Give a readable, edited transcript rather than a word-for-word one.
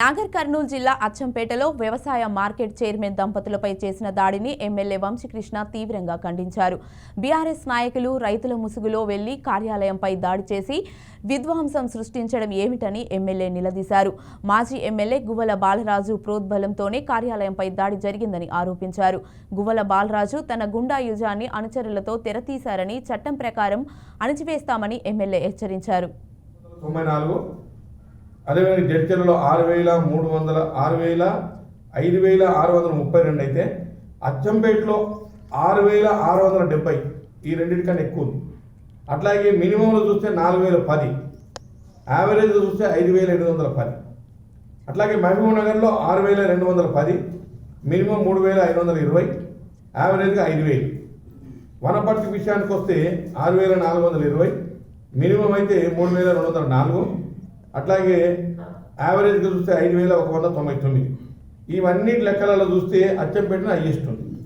నాగర్ కర్నూలు జిల్లా అచ్చంపేటలో వ్యవసాయ market chairman దంపతులపై చేసిన దాడిని ఎమ్మెల్యే వంశీకృష్ణ తీవ్రంగా ఖండించారు. బీఆర్ఎస్ నాయకులు రైతుల ముసుగులో వెళ్లి కార్యాలయంపై దాడి చేసి విధ్వంసం సృష్టించడం ఏమిటని ఎమ్మెల్యే నిలదీశారు. మాజీ ఎమ్మెల్యే గువ్వల బాలరాజు ప్రోద్బలంతోనే కార్యాలయంపై దాడి జరిగిందని ఆరోపించారు. గువ్వల బాలరాజు తన గుండా యుజాన్ని అనుచరులతో తెరతీశారని, చట్టం ప్రకారం అణిచివేస్తామని ఎమ్మెల్యే హెచ్చరించారు. అదేవిధంగా జడ్చర్లలో 5,632 అయితే అచ్చంపేటలో 6,670 ఈ రెండింటికన్నా ఎక్కువ ఉంది. అట్లాగే మినిమంలో చూస్తే 4,010, యావరేజ్ చూస్తే 5,710. అట్లాగే మహబూబ్ నగర్లో 6,210, మినిమం 3,520, యావరేజ్గా 5,000. వనపర్తి విషయానికి వస్తే 6,420, మినిమం అయితే 3,204, అట్లాగే యావరేజ్గా చూస్తే 5,199. ఇవన్నీ లెక్కలలో చూస్తే అచ్చంపేటను హైయెస్ట్ ఉంది.